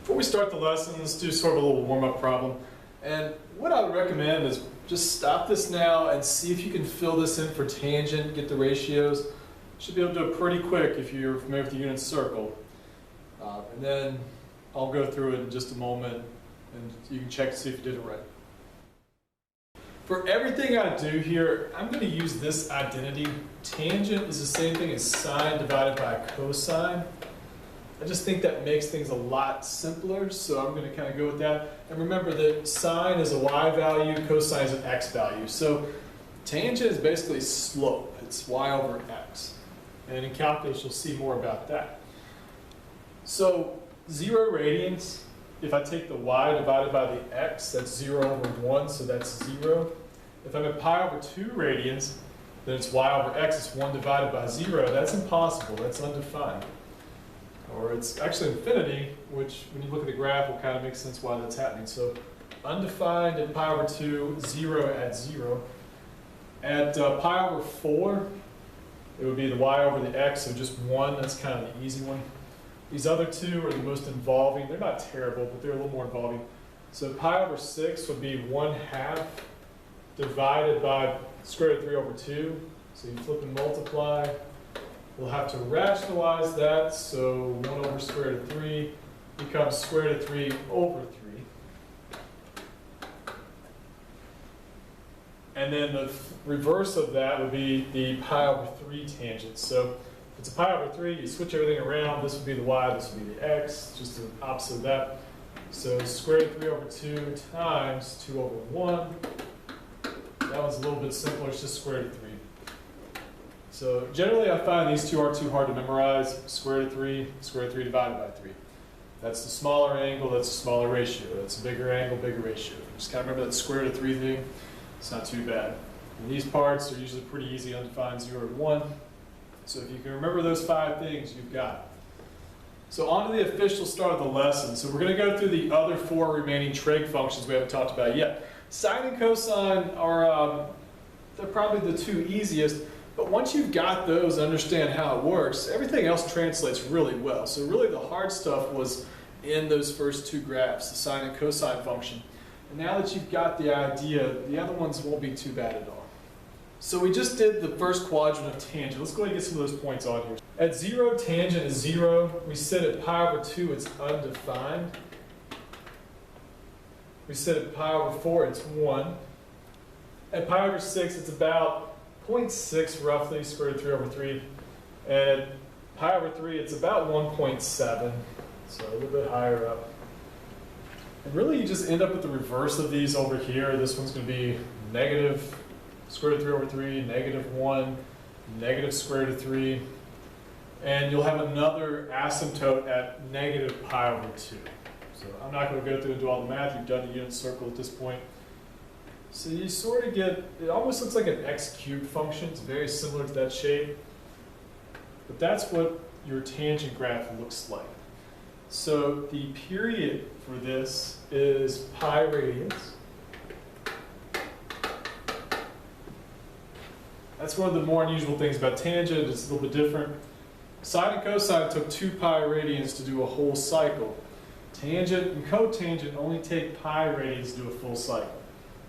Before we start the lesson, let's do sort of a little warm-up problem. And what I would recommend is just stop this now and see if you can fill this in for tangent, get the ratios. Should be able to do it pretty quick if you're familiar with the unit circle. And then I'll go through it in just a moment and you can check to see if you did it right. For everything I do here, I'm going to use this identity. Tangent is the same thing as sine divided by cosine. I just think that makes things a lot simpler, so I'm going to kind of go with that. And remember that sine is a y value, cosine is an x value. So tangent is basically slope. It's y over x. And in calculus, you'll see more about that. So 0 radians, if I take the y divided by the x, that's 0 over 1, so that's 0. If I'm at pi over 2 radians, then it's y over x, it's 1 divided by 0. That's impossible, that's undefined. Or it's actually infinity, which when you look at the graph will kind of make sense why that's happening. So undefined at pi over 2, 0 at 0. At pi over 4, it would be the y over the x, so just 1, that's kind of the easy one. These other two are the most involving. They're not terrible, but they're a little more involving. So pi over 6 would be 1/2 divided by square root of 3 over 2. So you flip and multiply. We'll have to rationalize that, so 1 over square root of 3 becomes square root of 3 over 3. And then the reverse of that would be the pi over 3 tangent. So if it's a pi over 3, you switch everything around. This would be the y, this would be the x, just the opposite of that. So square root of 3 over 2 times 2 over 1. That one's a little bit simpler, it's just square root of 3. So generally I find these two aren't too hard to memorize. Square root of 3, square root of 3 divided by 3. That's the smaller angle, that's the smaller ratio. That's a bigger angle, bigger ratio. Just kind of remember that square root of 3 thing. It's not too bad. And these parts are usually pretty easy, undefined, 0 to 1. So if you can remember those 5 things, you've got it. So on to the official start of the lesson. So we're going to go through the other 4 remaining trig functions we haven't talked about yet. Sine and cosine are they're probably the 2 easiest. But once you've got those, understand how it works, everything else translates really well. So really the hard stuff was in those first 2 graphs, the sine and cosine function. And now that you've got the idea, the other ones won't be too bad at all. So we just did the first quadrant of tangent. Let's go ahead and get some of those points on here. At 0, tangent is 0. We said at pi over 2, it's undefined. We said at pi over 4, it's 1. At pi over 6, it's about 0.6 roughly, square root of 3 over 3. And at pi over 3, it's about 1.7, so a little bit higher up. And really you just end up with the reverse of these over here. This one's going to be negative square root of 3 over 3, negative 1, negative square root of 3. And you'll have another asymptote at negative pi over 2. So I'm not going to go through and do all the math. You've done the unit circle at this point. So you sort of get, it almost looks like an x cubed function. It's very similar to that shape. But that's what your tangent graph looks like. So the period for this is pi radians. That's one of the more unusual things about tangent. It's a little bit different. Sine and cosine took 2 pi radians to do a whole cycle. Tangent and cotangent only take pi radians to do a full cycle,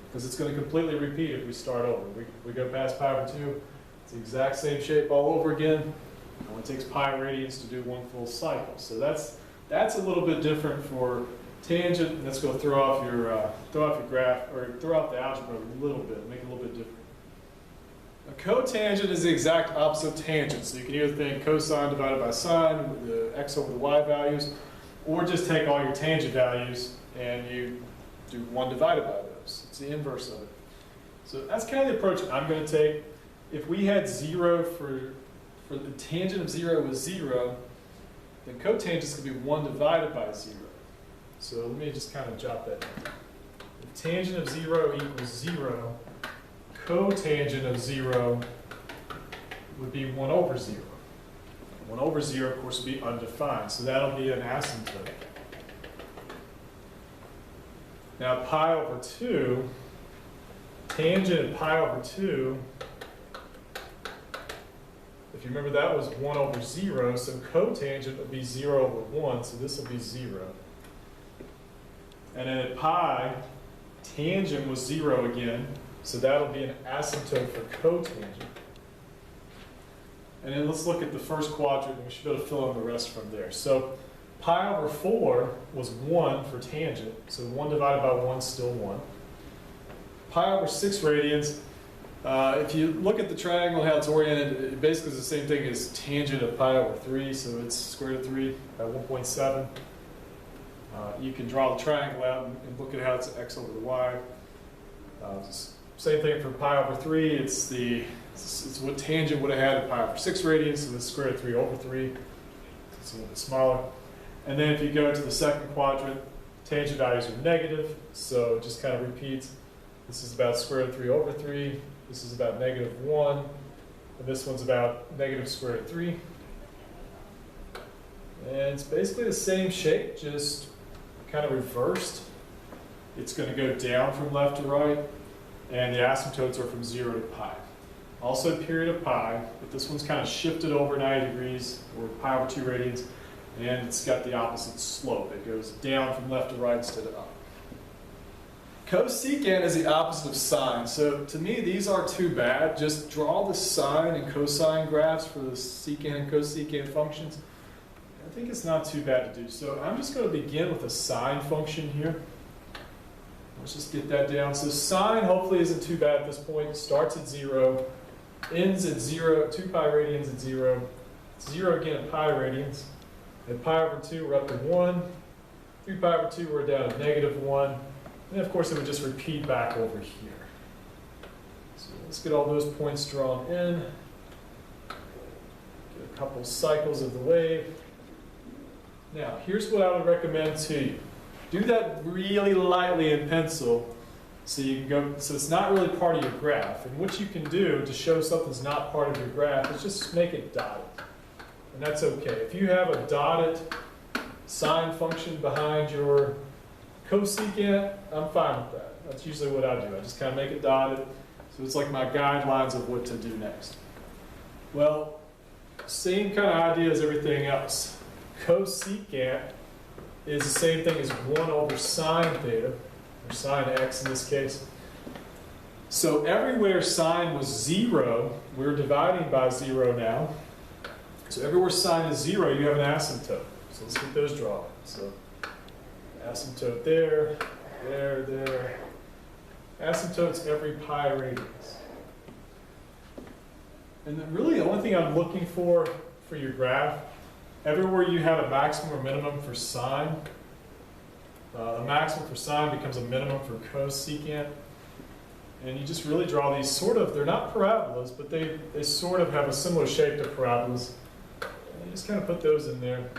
because it's going to completely repeat if we start over. We go past pi over 2, it's the exact same shape all over again. It only takes pi radians to do 1 full cycle. So that's a little bit different for tangent. And let's go throw off your graph, or throw off the algebra a little bit, make it a little bit different. A cotangent is the exact opposite of tangent. So you can either think cosine divided by sine, the x over the y values, or just take all your tangent values and you do 1 divided by those. It's the inverse of it. So that's kind of the approach I'm going to take. If we had 0 for the tangent of 0 was 0, then cotangent is going to be 1 divided by 0. So let me just kind of jot that down. If tangent of 0 equals 0, cotangent of 0 would be 1 over 0. 1 over 0, of course, would be undefined, so that'll be an asymptote. Now, pi over 2, tangent of pi over 2, if you remember, that was 1 over 0, so cotangent would be 0 over 1, so this will be 0. And then at pi, tangent was 0 again, so that'll be an asymptote for cotangent. And then let's look at the first quadrant, and we should be able to fill in the rest from there. So pi over 4 was 1 for tangent, so 1 divided by 1 is still 1. Pi over 6 radians, if you look at the triangle, how it's oriented, it basically is the same thing as tangent of pi over 3, so it's square root of 3 by 1.7. You can draw the triangle out and look at how it's x over the y. Same thing for pi over 3, it's what tangent would have had at pi over 6 radians, so it's square root of 3 over 3. It's a little bit smaller. And then if you go to the second quadrant, tangent values are negative, so it just kind of repeats. This is about square root of 3 over 3. This is about negative 1. And this one's about negative square root of 3. And it's basically the same shape, just kind of reversed. It's going to go down from left to right. And the asymptotes are from 0 to pi. Also period of pi, but this one's kind of shifted over 90 degrees, or pi over 2 radians. And it's got the opposite slope. It goes down from left to right instead of up. Cosecant is the opposite of sine. So to me, these aren't too bad. Just draw the sine and cosine graphs for the secant and cosecant functions. I think it's not too bad to do. So I'm just going to begin with a sine function here. Let's just get that down. So sine hopefully isn't too bad at this point. It starts at 0, ends at 0, 2 pi radians at 0, 0 again at pi radians. At pi over 2, we're up to 1. 3 pi over 2, we're down to negative 1. And of course, it would just repeat back over here. So let's get all those points drawn in. Get a couple cycles of the wave. Now, here's what I would recommend to you. Do that really lightly in pencil so you can go, so it's not really part of your graph. And what you can do to show something's not part of your graph is just make it dotted. And that's okay. If you have a dotted sine function behind your cosecant, I'm fine with that. That's usually what I do. I just kind of make it dotted. So it's like my guidelines of what to do next. Well, same kind of idea as everything else. Cosecant is the same thing as 1 over sine theta, or sine x in this case. So everywhere sine was 0, we're dividing by 0 now. So everywhere sine is 0, you have an asymptote. So let's get those drawn. So asymptote there, there. Asymptotes every pi radians. And then really the only thing I'm looking for your graph, everywhere you have a maximum or minimum for sine, a maximum for sine becomes a minimum for cosecant. And you just really draw these sort of, they're not parabolas, but they sort of have a similar shape to parabolas. And you just kind of put those in there.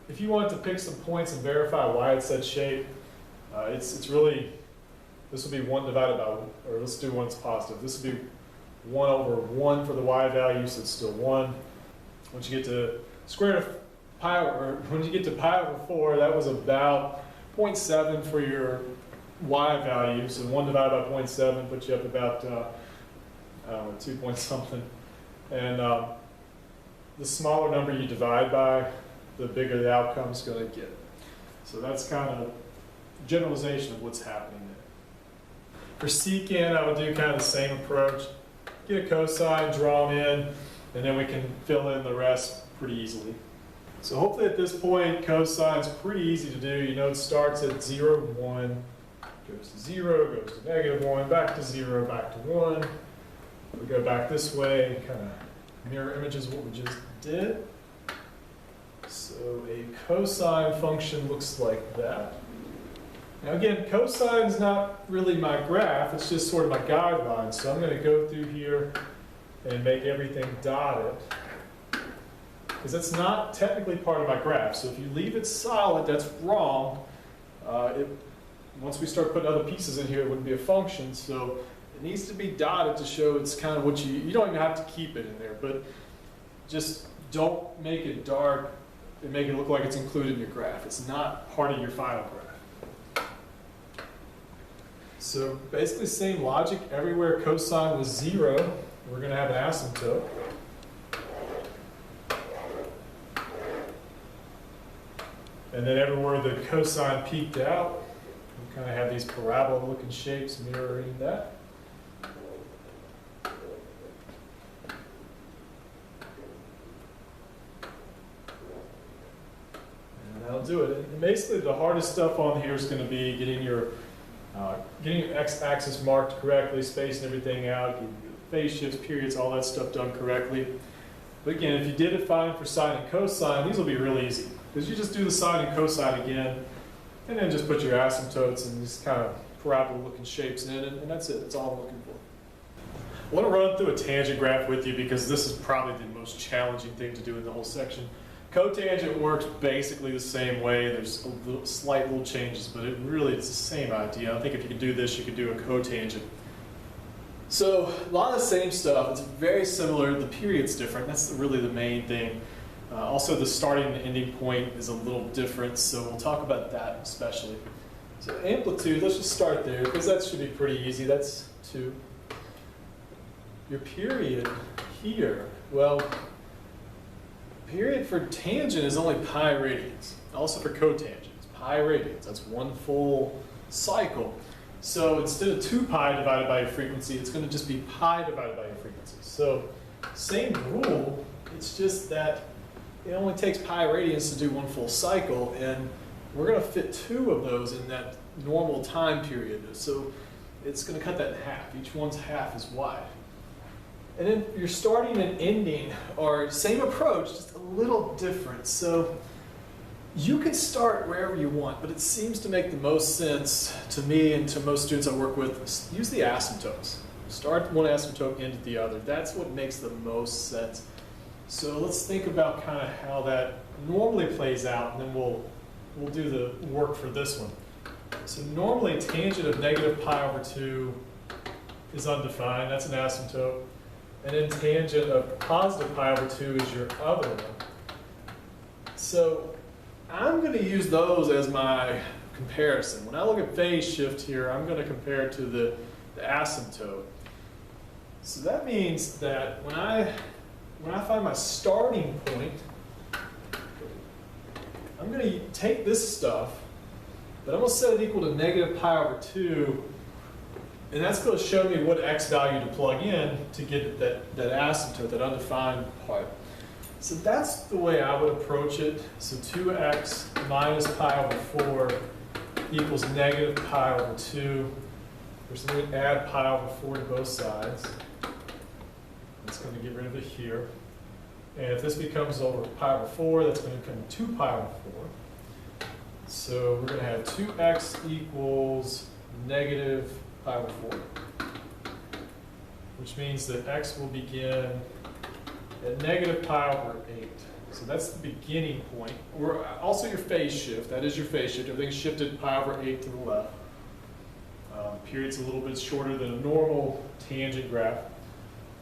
If you want to pick some points and verify why it's that shape, it's really, this will be 1 divided by, or let's do 1's positive. This will be 1 over 1 for the y value, so it's still 1. Once you get to square root of pi, or when you get to pi over 4, that was about 0.7 for your y value. So 1 divided by 0.7 puts you up about, I don't know, 2 point something. And the smaller number you divide by, the bigger the outcome is going to get. So that's kind of generalization of what's happening there. For secant, I would do kind of the same approach. Get a cosine, draw them in, and then we can fill in the rest pretty easily. So hopefully at this point, cosine's pretty easy to do. You know, it starts at 0, 1, goes to 0, goes to negative 1, back to 0, back to 1. We go back this way, kind of mirror images what we just did. So a cosine function looks like that. Now again, cosine is not really my graph, it's just sort of my guideline. So I'm going to go through here and make everything dotted, because that's not technically part of my graph. So if you leave it solid, that's wrong. Once we start putting other pieces in here, it wouldn't be a function. So it needs to be dotted to show it's kind of what you don't even have to keep it in there, but just don't make it dark and make it look like it's included in your graph. It's not part of your final graph. So basically same logic. Everywhere cosine was 0, we're going to have an asymptote. And then everywhere the cosine peaked out, We kind of have these parabola-looking shapes mirroring that. And that'll do it. And basically, the hardest stuff on here is going to be getting your x-axis marked correctly, spacing everything out, getting your phase shifts, periods, all that stuff done correctly. But again, if you did it fine for sine and cosine, these will be real easy. Because you just do the sine and cosine again, and then just put your asymptotes and these kind of parabola-looking shapes in, and that's it. That's all I'm looking for. I want to run through a tangent graph with you because this is probably the most challenging thing to do in the whole section. Cotangent works basically the same way. There's slight little changes, but it's the same idea. I think if you could do this, you could do a cotangent. So a lot of the same stuff. It's very similar. The period's different. That's really the main thing. Also, the starting and ending point is a little different, so we'll talk about that especially. So amplitude, let's just start there, because that should be pretty easy. That's 2. Your period here, well, period for tangent is only pi radians. Also for cotangent, it's pi radians. That's one full cycle. So instead of 2 pi divided by your frequency, it's going to just be pi divided by your frequency. So same rule, it's just that it only takes pi radians to do one full cycle, and we're going to fit 2 of those in that normal time period. So it's going to cut that in half. Each one's half as wide. And then your starting and ending are same approach, just a little different. So you can start wherever you want, but it seems to make the most sense to me and to most students I work with, use the asymptotes. Start one asymptote, end at the other. That's what makes the most sense. So let's think about kind of how that normally plays out, and then we'll do the work for this one. So normally tangent of negative pi over 2 is undefined. That's an asymptote. And then tangent of positive pi over 2 is your other one. So I'm going to use those as my comparison. When I look at phase shift here, I'm going to compare it to the asymptote. So that means that when I find my starting point, I'm going to take this stuff, but I'm going to set it equal to negative pi over 2, and that's going to show me what x value to plug in to get that asymptote, that undefined part. So that's the way I would approach it. So 2x minus pi over 4 equals negative pi over 2. We're going to add pi over 4 to both sides. That's going to get rid of it here. And if this becomes over pi over 4, that's going to become 2 pi over 4. So we're going to have 2x equals negative pi over 4, which means that x will begin at negative pi over 8. So that's the beginning point. Or also your phase shift. That is your phase shift. Everything's shifted pi over 8 to the left. Period's a little bit shorter than a normal tangent graph.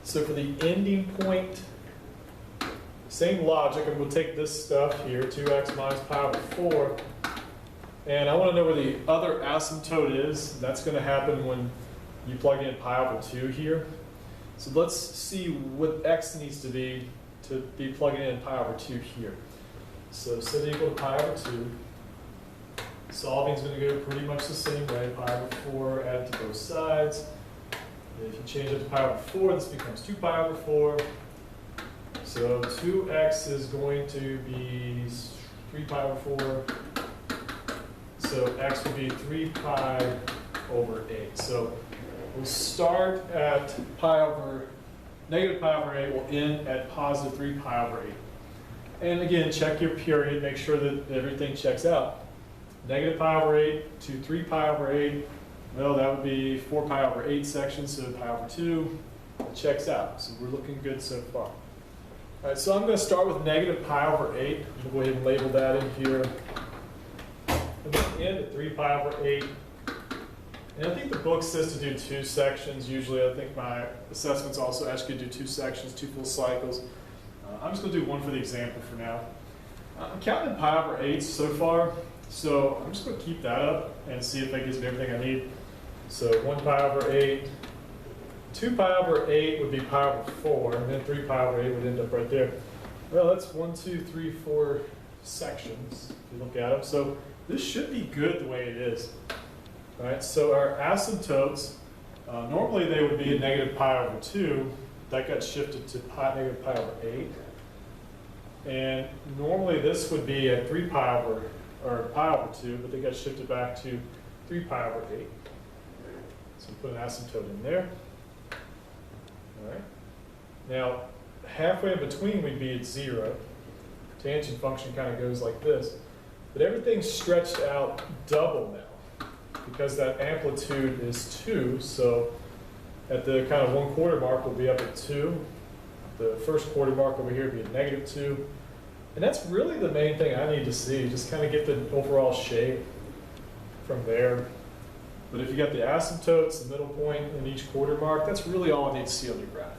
So for the ending point, same logic. I'm going to take this stuff here, 2x minus pi over 4. And I want to know where the other asymptote is. That's going to happen when you plug in pi over 2 here. So let's see what x needs to be plugging in pi over 2 here. So set it equal to pi over 2. Solving is going to go pretty much the same way. Pi over 4 added to both sides. If you change it to pi over 4, this becomes 2 pi over 4. So 2x is going to be 3 pi over 4. So x will be 3 pi over 8. So we'll start at negative pi over 8. We'll end at positive 3 pi over 8. And again, check your period. Make sure that everything checks out. Negative pi over 8 to 3 pi over 8. Well, that would be 4 pi over 8 sections, so pi over 2. It checks out. So we're looking good so far. All right, so I'm going to start with negative pi over 8. We'll go ahead and label that in here. And then end at 3 pi over 8. And I think the book says to do 2 sections. Usually, I think my assessments also ask you to do 2 sections, 2 full cycles. I'm just going to do one for the example for now. I'm counting pi over 8 so far. So I'm just going to keep that up and see if that gives me everything I need. So 1 pi over 8. 2 pi over 8 would be pi over 4, and then 3 pi over 8 would end up right there. Well, that's 1, 2, 3, 4 sections, if you look at them. So this should be good the way it is. All right, so our asymptotes, normally they would be a negative pi over 2. That got shifted to negative pi over 8. And normally this would be a 3 pi over, or pi over 2, but they got shifted back to 3 pi over 8. So we put an asymptote in there. All right. Now, halfway in between we'd be at 0. Tangent function kind of goes like this. But everything's stretched out double now because that amplitude is 2. So at the kind of 1/4 mark, we'll be up at 2. The first quarter mark over here would be at negative 2. And that's really the main thing I need to see, just kind of get the overall shape from there. But if you got the asymptotes, the middle point, and each quarter mark, that's really all I need to see on your graph.